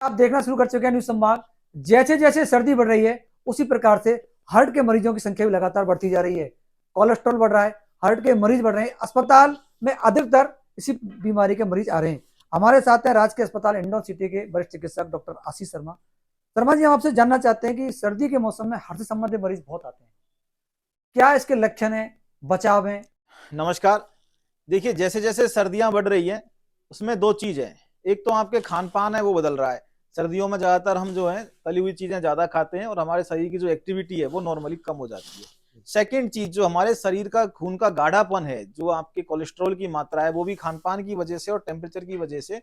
आप देखना शुरू कर चुके हैं न्यूज संवाद। जैसे जैसे सर्दी बढ़ रही है उसी प्रकार से हार्ट के मरीजों की संख्या भी लगातार बढ़ती जा रही है। कोलेस्ट्रॉल बढ़ रहा है, हार्ट के मरीज बढ़ रहे हैं, अस्पताल में अधिकतर इसी बीमारी के मरीज आ रहे हैं। हमारे साथ हैं राजकीय अस्पताल इंदौर सिटी के वरिष्ठ चिकित्सक डॉक्टर आशीष शर्मा। शर्मा जी, हम आपसे जानना चाहते हैं कि सर्दी के मौसम में हार्ट से संबंधित मरीज बहुत आते हैं, क्या इसके लक्षण है, बचाव है? नमस्कार। देखिए, जैसे जैसे सर्दियां बढ़ रही हैं उसमें दो चीज है। एक तो आपके खान पान है वो बदल रहा है। सर्दियों में ज्यादातर हम जो है तली हुई चीजें ज्यादा खाते हैं और हमारे शरीर की जो एक्टिविटी है वो नॉर्मली कम हो जाती है। सेकंड चीज, जो हमारे शरीर का खून का गाढ़ापन है, जो आपके कोलेस्ट्रॉल की मात्रा है, वो भी खान पान की वजह से और टेम्परेचर की वजह से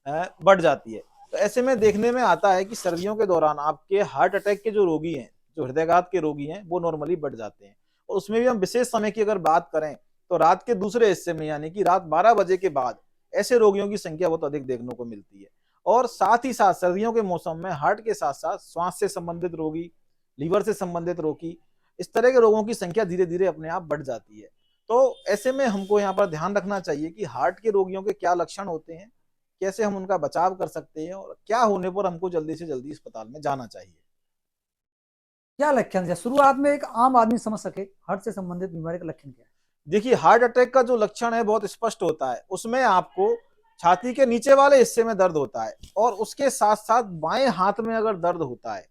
बढ़ जाती है। तो ऐसे में देखने में आता है कि सर्दियों के दौरान आपके हार्ट अटैक के जो रोगी हैं, जो हृदयघात के रोगी हैं, वो नॉर्मली बढ़ जाते हैं। और उसमें भी हम विशेष समय की अगर बात करें तो रात के दूसरे हिस्से में, यानी कि रात 12 बजे के बाद ऐसे रोगियों की संख्या बहुत अधिक देखने को मिलती है। और साथ ही साथ सर्दियों के मौसम में हार्ट के साथ साथ श्वास से संबंधित रोगी, लीवर से संबंधित रोगी, इस तरह के रोगों की संख्या धीरे धीरे अपने आप बढ़ जाती है। तो ऐसे में हमको यहाँ पर ध्यान रखना चाहिए कि हार्ट के रोगियों के क्या लक्षण होते हैं, कैसे हम उनका बचाव कर सकते हैं और क्या होने पर हमको जल्दी से जल्दी अस्पताल में जाना चाहिए। क्या लक्षण है, शुरुआत में एक आम आदमी समझ सके हार्ट से संबंधित बीमारी का लक्षण क्या है? देखिए, हार्ट अटैक का जो लक्षण है बहुत स्पष्ट होता है। उसमें आपको छाती के नीचे वाले हिस्से में दर्द होता है और उसके साथ साथ बाएं हाथ में अगर दर्द होता है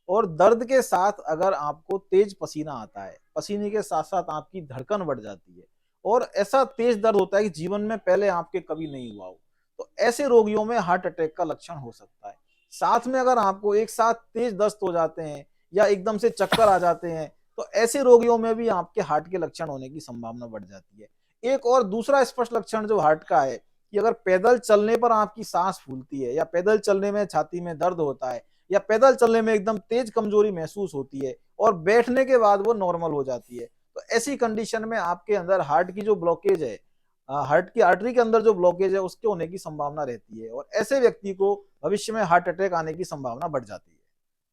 और दर्द के साथ अगर आपको तेज पसीना आता है, पसीने के साथ साथ आपकी धड़कन बढ़ जाती है और ऐसा तेज दर्द होता है कि जीवन में पहले आपके कभी नहीं हुआ हो, तो ऐसे रोगियों में हार्ट अटैक का लक्षण हो सकता है। साथ में अगर आपको एक साथ तेज दस्त हो जाते हैं या एकदम से चक्कर आ जाते हैं, तो ऐसे रोगियों में भी आपके हार्ट के लक्षण होने की संभावना बढ़ जाती है। एक और दूसरा स्पष्ट लक्षण जो हार्ट का है कि अगर पैदल चलने पर आपकी सांस फूलती है या पैदल चलने में छाती में दर्द होता है या पैदल चलने में एकदम तेज कमजोरी महसूस होती है और बैठने के बाद वो नॉर्मल हो जाती है, तो ऐसी कंडीशन में आपके अंदर हार्ट की जो ब्लॉकेज है, हार्ट की आर्टरी के अंदर जो ब्लॉकेज है, उसके होने की संभावना रहती है और ऐसे व्यक्ति को भविष्य में हार्ट अटैक आने की संभावना बढ़ जाती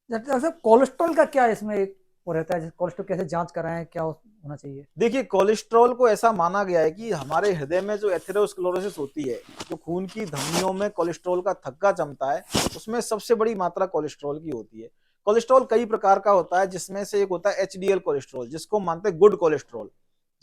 है। जैसे कोलेस्ट्रॉल का क्या इसमें एक वो रहता है, जैसे कोलेस्ट्रॉल कैसे जांच कराएं, क्या होना चाहिए? देखिए, कोलेस्ट्रॉल को ऐसा माना गया है कि हमारे हृदय में जो एथेरोस्क्लेरोसिस होती है, जो खून की धमनियों में कोलेस्ट्रॉल का थक्का जमता है, उसमें सबसे बड़ी मात्रा कोलेस्ट्रॉल की होती है। कोलेस्ट्रॉल कई प्रकार का होता है, जिसमें से एक होता है एचडीएल कोलेस्ट्रॉल, जिसको मानते हैं गुड कोलेस्ट्रॉल।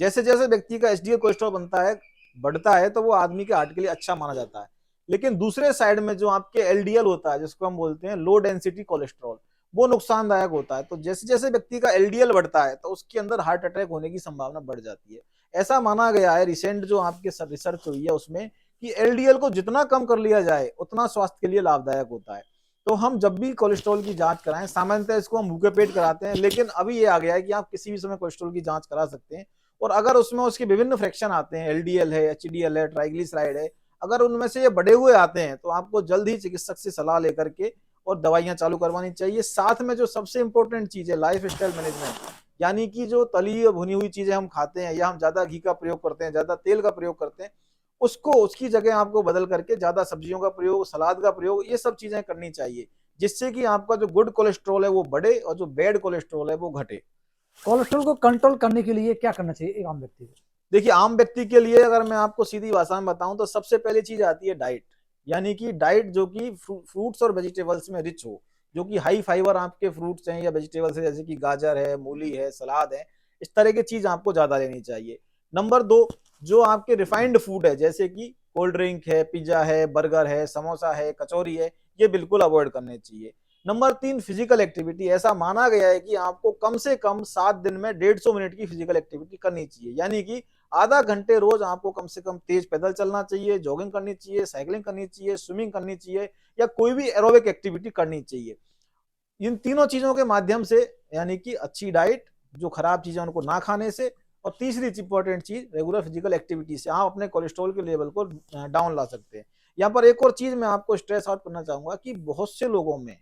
जैसे जैसे व्यक्ति का एचडीएल कोलेस्ट्रॉल बनता है, बढ़ता है, तो वो आदमी के हार्ट के लिए अच्छा माना जाता है। लेकिन दूसरे साइड में जो आपके एलडीएल होता है, जिसको हम बोलते हैं लो डेंसिटी कोलेस्ट्रॉल, वो नुकसानदायक होता है। तो जैसे जैसे व्यक्ति का एलडीएल बढ़ता है तो उसके अंदर हार्ट अटैक होने की संभावना बढ़ जाती है। ऐसा माना गया है, रिसेंट जो आपके रिसर्च हुई है उसमें, कि एलडीएल को जितना कम कर लिया जाए उतना स्वास्थ्य के लिए लाभदायक होता है। तो हम जब भी कोलेस्ट्रॉल की जांच कराएं, सामान्यतः इसको हम भूखे पेट कराते हैं, लेकिन अभी ये आ गया है कि आप किसी भी समय कोलेस्ट्रॉल की जांच करा सकते हैं। और अगर उसमें उसके विभिन्न फ्रैक्शन आते हैं, एलडीएल है, एचडीएल है, ट्राइग्लिसराइड है, अगर उनमें से ये बढ़े हुए आते हैं तो आपको जल्द ही चिकित्सक से सलाह लेकर के और दवाइयां चालू करवानी चाहिए। साथ में जो सबसे इंपॉर्टेंट चीज है, लाइफ स्टाइल मैनेजमेंट, यानी कि जो तली भुनी हुई चीजें हम खाते हैं या हम ज्यादा घी का प्रयोग करते हैं, ज्यादा तेल का प्रयोग करते हैं, उसको उसकी जगह आपको बदल करके ज्यादा सब्जियों का प्रयोग, सलाद का प्रयोग, ये सब चीजें करनी चाहिए, जिससे कि आपका जो गुड कोलेस्ट्रॉल है वो बढ़े और जो बैड कोलेस्ट्रॉल है वो घटे। कोलेस्ट्रॉल को कंट्रोल करने के लिए क्या करना चाहिए एक आम व्यक्ति को? देखिए, आम व्यक्ति के लिए अगर मैं आपको सीधी भाषा में बताऊं तो सबसे पहली चीज आती है डाइट। यानी कि डाइट जो कि फ्रूट्स और वेजिटेबल्स में रिच हो, जो कि हाई फाइबर आपके फ्रूट्स हैं या वेजिटेबल्स है, जैसे कि गाजर है, मूली है, सलाद है, इस तरह की चीज आपको ज्यादा लेनी चाहिए। नंबर दो, जो आपके रिफाइंड फूड है, जैसे कि कोल्ड ड्रिंक है, पिज्जा है, बर्गर है, समोसा है, कचौरी है, ये बिल्कुल अवॉइड करने चाहिए। नंबर तीन, फिजिकल एक्टिविटी। ऐसा माना गया है कि आपको कम से कम 7 दिन में 150 मिनट की फिजिकल एक्टिविटी करनी चाहिए, यानी कि आधा घंटे रोज आपको कम से कम तेज पैदल चलना चाहिए, जॉगिंग करनी चाहिए, साइकिलिंग करनी चाहिए, स्विमिंग करनी चाहिए या कोई भी एरोबिक एक्टिविटी करनी चाहिए। इन तीनों चीजों के माध्यम से, यानी कि अच्छी डाइट, जो खराब चीजें उनको ना खाने से, और तीसरी इंपॉर्टेंट चीज रेगुलर फिजिकल एक्टिविटी से आप अपने कोलेस्ट्रॉल के लेवल को डाउन ला सकते हैं। यहाँ पर एक और चीज मैं आपको स्ट्रेस आउट करना चाहूंगा कि बहुत से लोगों में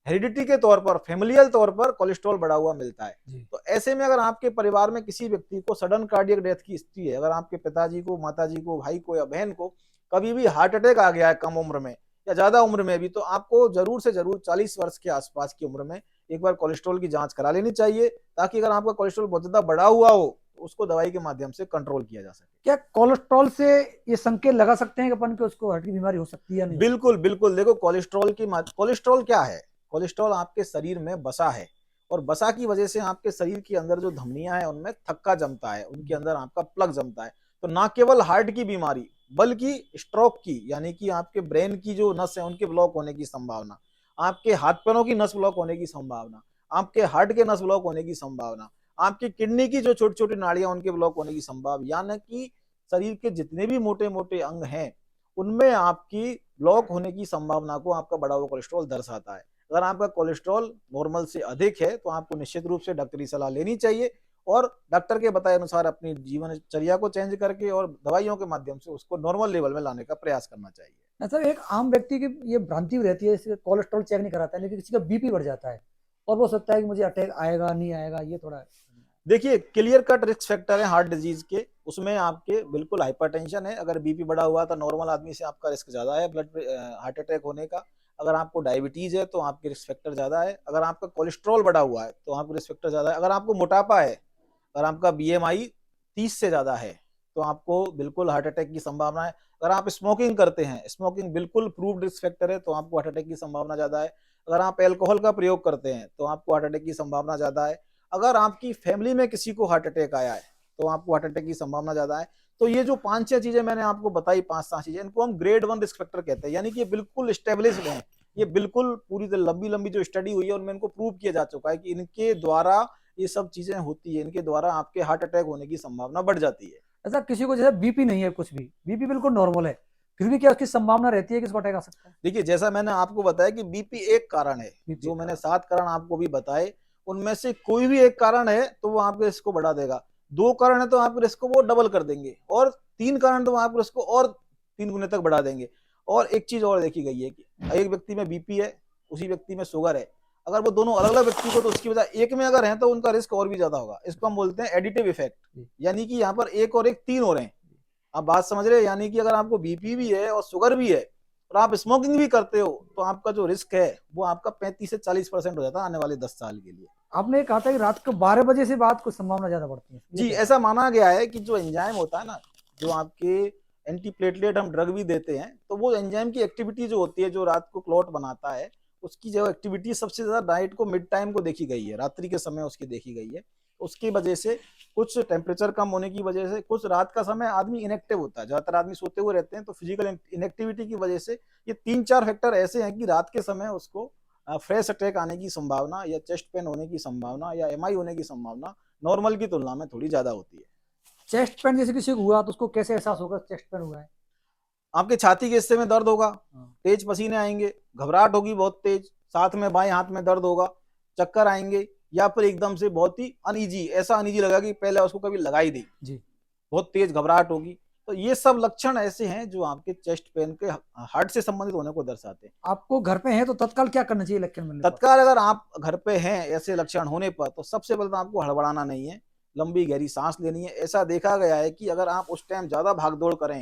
हेरिडिटी के तौर पर, फैमिलियल तौर पर कोलेस्ट्रॉल बढ़ा हुआ मिलता है। तो ऐसे में अगर आपके परिवार में किसी व्यक्ति को सडन कार्डियक डेथ की स्थिति है, अगर आपके पिताजी को, माताजी को, भाई को या बहन को कभी भी हार्ट अटैक आ गया है कम उम्र में या ज्यादा उम्र में भी, तो आपको जरूर से जरूर 40 वर्ष के आसपास की उम्र में एक बार कोलेस्ट्रॉल की जांच करा लेनी चाहिए, ताकि अगर आपका कोलेस्ट्रॉल बहुत ज्यादा बढ़ा हुआ हो तो उसको दवाई के माध्यम से कंट्रोल किया जा सके। क्या कोलेस्ट्रॉल से ये संकेत लगा सकते हैं कि अपन को उसको हार्ट की बीमारी हो सकती है या नहीं? बिल्कुल बिल्कुल, देखो कोलेस्ट्रॉल क्या है? कोलेस्ट्रॉल आपके शरीर में बसा है, और बसा की वजह से आपके शरीर के अंदर जो धमनियां हैं उनमें थक्का जमता है, उनके अंदर आपका प्लग जमता है। तो ना केवल हार्ट की बीमारी बल्कि स्ट्रोक की, यानी कि आपके ब्रेन की जो नस है उनके ब्लॉक होने की संभावना, आपके हाथ पैरों की नस ब्लॉक होने की संभावना, आपके हार्ट के नस ब्लॉक होने की संभावना, आपकी किडनी की जो छोटी छोटी नाड़ियां उनके ब्लॉक होने की संभावना, यानी कि शरीर के जितने भी मोटे मोटे अंग हैं उनमें आपकी ब्लॉक होने की संभावना को आपका बढ़ा हुआ कोलेस्ट्रॉल दर्शाता है। अगर आपका कोलेस्ट्रॉल नॉर्मल से अधिक है तो आपको निश्चित रूप से डॉक्टरी सलाह लेनी चाहिए, और डॉक्टर के बताए अनुसार अपनी जीवनचर्या को चेंज करके और दवाइयों के माध्यम से उसको नॉर्मल लेवल में लाने का प्रयास करना चाहिए। अच्छा, एक आम व्यक्ति की ये भ्रांति रहती है, इससे कोलेस्ट्रॉल चेक नहीं कराता है, लेकिन किसी का बीपी बढ़ जाता है और वो सोचता है कि मुझे अटैक आएगा नहीं आएगा, ये थोड़ा देखिए, क्लियर कट रिस्क फैक्टर है हार्ट डिजीज के, उसमें आपके बिल्कुल हाइपरटेंशन है, अगर बीपी बढ़ा हुआ तो नॉर्मल आदमी से आपका रिस्क ज्यादा है हार्ट अटैक होने का। अगर आपको डायबिटीज है तो आपके रिस्क फैक्टर ज्यादा है। अगर आपका कोलेस्ट्रॉल बढ़ा हुआ है तो आपको रिस्क फैक्टर ज्यादा है। अगर आपको मोटापा है, अगर आपका बीएमआई 30 से ज्यादा है तो आपको बिल्कुल हार्ट अटैक की संभावना है। अगर आप स्मोकिंग करते हैं, स्मोकिंग बिल्कुल प्रूव्ड रिस्क फैक्टर है, तो आपको हार्ट अटैक की संभावना ज्यादा है। अगर आप अल्कोहल का प्रयोग करते हैं तो आपको हार्ट अटैक की संभावना ज्यादा है। अगर आपकी फैमिली में किसी को हार्ट अटैक आया है तो आपको हार्ट अटैक की संभावना ज्यादा है। तो ये जो 5-6 चीजें मैंने आपको बताई, 5-7 चीजें, इनको हम ग्रेड 1 रिस्क फैक्टर कहते हैं, यानी कि ये बिल्कुल स्टेब्लिश्ड हैं। ये बिल्कुल पूरी लंबी लंबी जो स्टडी हुई है उनमें इनको प्रूव किया जा चुका है कि इनके द्वारा ये सब चीजें होती है, इनके द्वारा आपके हार्ट अटैक होने की संभावना बढ़ जाती है। ऐसा किसी को जैसे बीपी नहीं है, कुछ भी बीपी बिल्कुल नॉर्मल है, फिर भी क्या उसकी संभावना रहती है कि इसको अटैक आ सकता है? देखिए, जैसा मैंने आपको बताया कि बीपी एक कारण है, बीपी जो मैंने 7 कारण आपको भी बताए उनमें से कोई भी एक कारण है तो वो आपके रिस्क को बढ़ा देगा। 2 कारण है तो आपके रिस्क को वो डबल कर देंगे, और 3 कारण तो आपके रिस्क को और 3 गुने तक बढ़ा देंगे। और एक चीज और देखी गई है कि एक व्यक्ति में बीपी है, उसी व्यक्ति में शुगर है, अगर वो दोनों अलग अलग व्यक्ति को, तो उसकी वजह एक में अगर है तो उनका रिस्क और भी ज्यादा होगा। इसको हम बोलते हैं एडिटिव इफेक्ट, यानी कि यहाँ पर एक और एक 3 हो रहे हैं। आप बात समझ रहे हैं? यानी कि अगर आपको बीपी भी है और शुगर भी है और आप स्मोकिंग भी करते हो तो आपका जो रिस्क है वो आपका 35 से 40% हो जाता है आने वाले 10 साल के लिए। आपने कहा था कि रात को 12 बजे से बाद कुछ संभावना ज्यादा बढ़ती है, जी, ऐसा माना गया है कि जो एंजाइम होता है ना, जो आपके एंटीप्लेटलेट हम ड्रग भी देते हैं, तो वो एंजाइम की एक्टिविटी जो होती है, जो रात को क्लॉट बनाता है, उसकी जो एक्टिविटी सबसे ज्यादा नाइट को मिड टाइम को देखी गई है, रात्रि के समय उसकी देखी गई है। उसकी वजह से कुछ टेम्परेचर कम होने की वजह से, कुछ रात का समय आदमी इनएक्टिव होता है, ज्यादातर आदमी सोते हुए रहते हैं, तो फिजिकल इनएक्टिविटी की वजह से ये 3-4 फैक्टर ऐसे हैं कि रात के समय उसको फ्रेश अटैक आने की संभावना, या चेस्ट पेन होने की संभावना, या एमआई होने की संभावना नॉर्मल की तुलना में थोड़ी ज्यादा होती है। चेस्ट पेन जैसे किसी को हुआ तो उसको कैसे एहसास होगा चेस्ट पेन हुआ है? आपके छाती के हिस्से में दर्द होगा, तेज पसीने आएंगे, घबराहट होगी बहुत तेज, साथ में बाएं हाथ में दर्द होगा, चक्कर आएंगे, या फिर एकदम से बहुत ही अनईजी, ऐसा अनईजी लगा कि पहले उसको कभी लगाई दी, जी, बहुत तेज घबराहट होगी। तो ये सब लक्षण ऐसे हैं जो आपके चेस्ट पेन के हार्ट से संबंधित होने को दर्शाते हैं। आपको घर पे है तो तत्काल क्या करना चाहिए लक्षण मिलने पर? तत्काल अगर आप घर पे हैं ऐसे लक्षण होने पर, तो सबसे पहले तो आपको हड़बड़ाना नहीं है, लंबी गहरी सांस लेनी है। ऐसा देखा गया है कि अगर आप उस टाइम ज्यादा भागदौड़ करें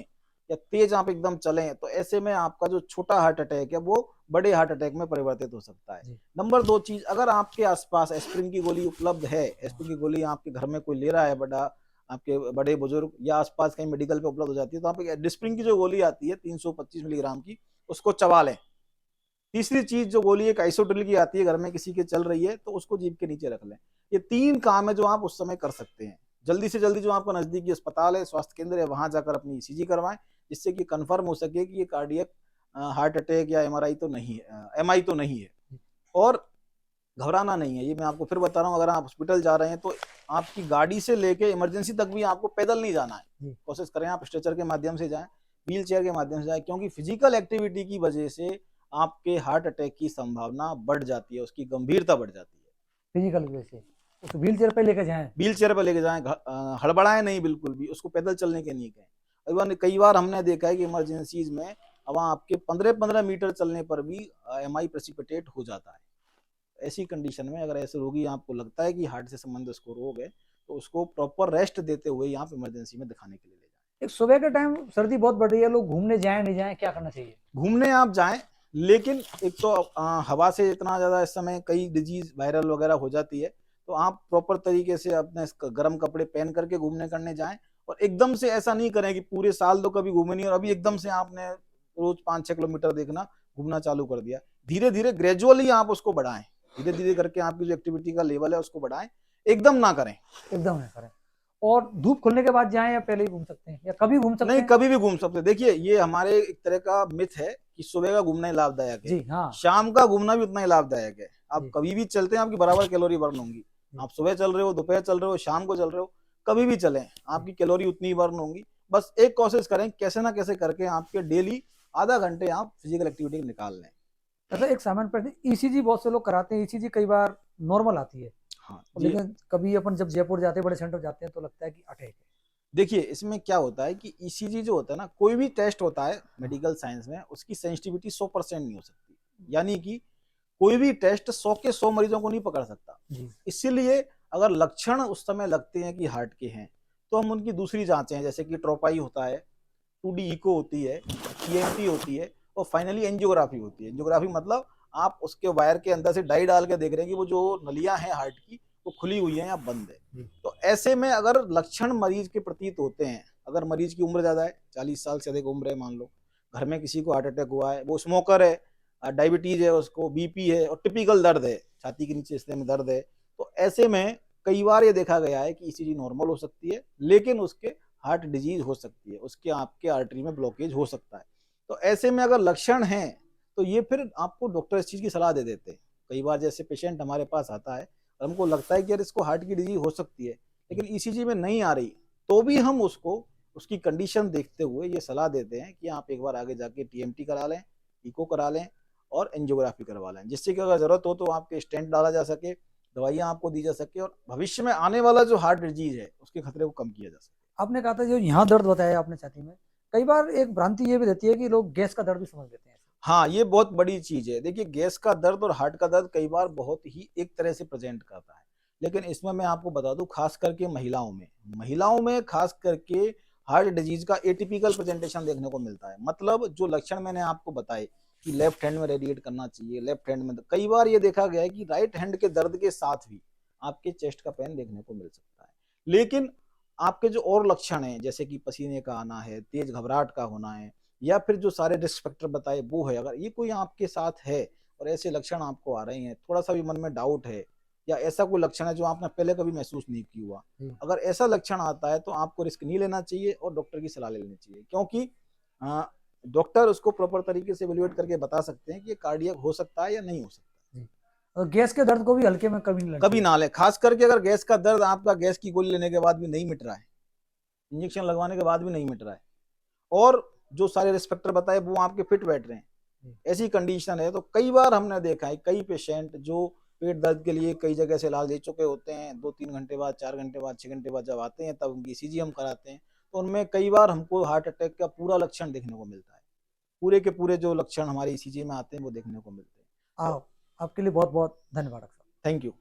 या तेज आप एकदम चलें तो ऐसे में आपका जो छोटा हार्ट अटैक है वो बड़े हार्ट अटैक में परिवर्तित हो सकता है। नंबर 2 चीज, अगर आपके आसपास एस्पिरिन की गोली उपलब्ध है, एस्पिरिन की गोली आपके घर में कोई ले रहा है, आपके बड़े बुजुर्ग, या आसपास कहीं मेडिकल पे उपलब्ध हो जाती है, तो आप डिस्प्रिन की जो गोली आती है 325 मिलीग्राम की, उसको चबा लें। तीसरी चीज, जो गोली एक आइसोट्रिल की आती है, घर में किसी के चल रही है तो उसको जीभ के नीचे रख लें। ये 3 काम है जो आप उस समय कर सकते हैं। जल्दी से जल्दी जो आपका नजदीकी अस्पताल है, स्वास्थ्य केंद्र है, वहां जाकर अपनी ईसीजी करवाएं, जिससे कि कंफर्म हो सके कि ये कार्डियक हार्ट अटैक या एमआरआई तो नहीं है, एमआई तो नहीं है। और घबराना नहीं है, ये मैं आपको फिर बता रहा हूँ, अगर आप हॉस्पिटल जा रहे हैं तो आपकी गाड़ी से लेके इमरजेंसी तक भी आपको पैदल नहीं जाना है। कोशिश करें आप स्ट्रेचर के माध्यम से जाएं, व्हील चेयर के माध्यम से जाएं, क्योंकि फिजिकल एक्टिविटी की वजह से आपके हार्ट अटैक की संभावना बढ़ जाती है, उसकी गंभीरता बढ़ जाती है। फिजिकल वजह से उसको व्हील चेयर पे लेके जाएं, व्हील चेयर पर लेके जाएं, हड़बड़ाएं नहीं बिल्कुल भी, उसको पैदल चलने के नहीं कहें। कई बार हमने देखा है कि इमरजेंसीज में अब आपके 15-15 मीटर चलने पर भी एमआई प्रेसिपिटेट हो जाता है। ऐसी कंडीशन में अगर ऐसे रोगी आपको लगता है कि हार्ट से संबंधित उसको रोग है, तो उसको प्रॉपर रेस्ट देते हुए आप इमरजेंसी में दिखाने के लिए ले जाएं। एक सुबह के टाइम सर्दी बहुत बढ़ रही है, लोग घूमने जाएं नहीं जाएं, क्या करना चाहिए? घूमने आप जाएं, लेकिन एक तो हवा से इतना ज्यादा इस समय कई डिजीज वायरल वगैरह हो जाती है, तो आप प्रॉपर तरीके से अपने गर्म कपड़े पहन करके घूमने करने जाएं। और एकदम से ऐसा नहीं करें कि पूरे साल तो कभी घूमे नहीं और अभी एकदम से आपने रोज 5-6 किलोमीटर देखना घूमना चालू कर दिया। धीरे धीरे ग्रेजुअली आप उसको बढ़ाएं, धीरे धीरे करके आपकी जो एक्टिविटी का लेवल है उसको बढ़ाएं, एकदम ना करें। एकदम है करें। और धूप खुलने के बाद जाएं या पहले ही घूम सकते हैं या कभी घूम सकते नहीं, हैं? कभी भी घूम सकते हैं। देखिए ये हमारे एक तरह का मिथ है कि सुबह का घूमना ही लाभदायक है, जी हाँ। शाम का घूमना भी उतना ही लाभदायक है। आप जी। कभी भी चलते हैं आपकी बराबर कैलोरी बर्न होंगी। आप सुबह चल रहे हो, दोपहर चल रहे हो, शाम को चल रहे हो, कभी भी चलें आपकी कैलोरी उतनी ही बर्न होंगी। बस एक कोशिश करें कैसे ना कैसे करके आपके डेली आधा घंटे आप फिजिकल एक्टिविटी निकाल लें। मतलब एक सामान्य प्रश्न, ईसीजी बहुत से लोग कराते हैं, ईसीजी कई बार नॉर्मल आती है, हाँ, लेकिन कभी अपन जब जयपुर जाते हैं, बड़े सेंटर जाते हैं, तो लगता है कि अटैक है। देखिए इसमें क्या होता है कि ईसीजी जो होता है ना, कोई भी टेस्ट होता है मेडिकल साइंस में, उसकी सेंसिटिविटी 100% नहीं हो सकती। यानी कि कोई भी टेस्ट 100 के 100 मरीजों को नहीं पकड़ सकता। इसीलिए अगर लक्षण उस समय लगते हैं कि हार्ट के हैं, तो हम उनकी दूसरी जांचें हैं, जैसे कि ट्रोपाई होता है, 2D इको होती है, ईएमटी होती है, और फाइनली एंजियोग्राफी होती है। एंजियोग्राफी मतलब आप उसके वायर के अंदर से डाई डाल के देख रहे हैं कि वो जो नलियां हैं हार्ट की वो खुली हुई है या बंद है। तो ऐसे में अगर लक्षण मरीज के प्रतीत होते हैं, अगर मरीज की उम्र ज्यादा है, 40 साल से अधिक उम्र है, मान लो घर में किसी को हार्ट अटैक हुआ है, वो स्मोकर है, डायबिटीज है, उसको बीपी है, और टिपिकल दर्द है, छाती के नीचे हिस्से में दर्द है, तो ऐसे में कई बार ये देखा गया है कि ईसीजी नॉर्मल हो सकती है, लेकिन उसके हार्ट डिजीज हो सकती है, उसके आपके आर्टरी में ब्लॉकेज हो सकता है। तो ऐसे में अगर लक्षण हैं तो ये फिर आपको डॉक्टर इस चीज की सलाह दे देते हैं। कई बार जैसे पेशेंट हमारे पास आता है और हमको लगता है कि यार इसको हार्ट की डिजीज हो सकती है, लेकिन ईसीजी में नहीं आ रही, तो भी हम उसको उसकी कंडीशन देखते हुए ये सलाह देते हैं कि आप एक बार आगे जाके टीएमटी करा लें, इको करा लें और एंजियोग्राफी करवा लें, जिससे कि अगर जरूरत हो तो आपके स्टेंट डाला जा सके, दवाइयां आपको दी जा सके, और भविष्य में आने वाला जो हार्ट डिजीज है उसके खतरे को कम किया जा सके। आपने कहा था जो यहाँ दर्द बताया आपने छाती में, कई बार एक भ्रांति ये भी रहती है कि लोग गैस का दर्द भी समझ लेते हैं। हाँ, ये बहुत बड़ी चीज है। देखिए गैस का दर्द और हार्ट का दर्द कई बार बहुत ही एक तरह से प्रेजेंट करता है, लेकिन इसमें मैं आपको बता दूं खास करके महिलाओं में खास करके हार्ट डिजीज का एटिपिकल प्रेजेंटेशन देखने को मिलता है। मतलब जो लक्षण मैंने आपको बताए कि लेफ्ट हैंड में रेडिएट करना चाहिए, लेफ्ट हैंड में, कई बार ये देखा गया है कि राइट हैंड के दर्द के साथ भी आपके चेस्ट का पेन देखने को मिल सकता है। लेकिन आपके जो और लक्षण हैं, जैसे कि पसीने का आना है, तेज घबराहट का होना है, या फिर जो सारे रिस्क फैक्टर बताए वो है, अगर ये कोई आपके साथ है और ऐसे लक्षण आपको आ रहे हैं, थोड़ा सा भी मन में डाउट है, या ऐसा कोई लक्षण है जो आपने पहले कभी महसूस नहीं किया हुआ, अगर ऐसा लक्षण आता है तो आपको रिस्क नहीं लेना चाहिए और डॉक्टर की सलाह लेनी चाहिए, क्योंकि डॉक्टर उसको प्रॉपर तरीके से इवेल्युएट करके बता सकते हैं कि कार्डियक हो सकता है या नहीं हो सकता। और गैस के दर्द को भी हल्के में कभी ना ले, खास करके अगर गैस का दर्द आपका गैस की गोली लेने के बाद भी नहीं मिट रहा है, इंजेक्शन लगवाने के बाद भी नहीं मिट रहा है, और जो सारे रिस्पेक्टर बताए वो आपके फिट बैठ रहे हैं, ऐसी कंडीशन है, तो कई बार हमने देखा है कई पेशेंट जो पेट दर्द के लिए कई जगह से इलाज ले चुके होते हैं, 2-3 घंटे बाद, 4 घंटे बाद, 6 घंटे बाद जब आते हैं तब उनकी ईसीजी हम कराते हैं, तो उनमें कई बार हमको हार्ट अटैक का पूरा लक्षण देखने को मिलता है, पूरे के पूरे जो लक्षण हमारे ईसीजी में आते हैं वो देखने को मिलते हैं। आपके लिए बहुत बहुत धन्यवाद। Thank you.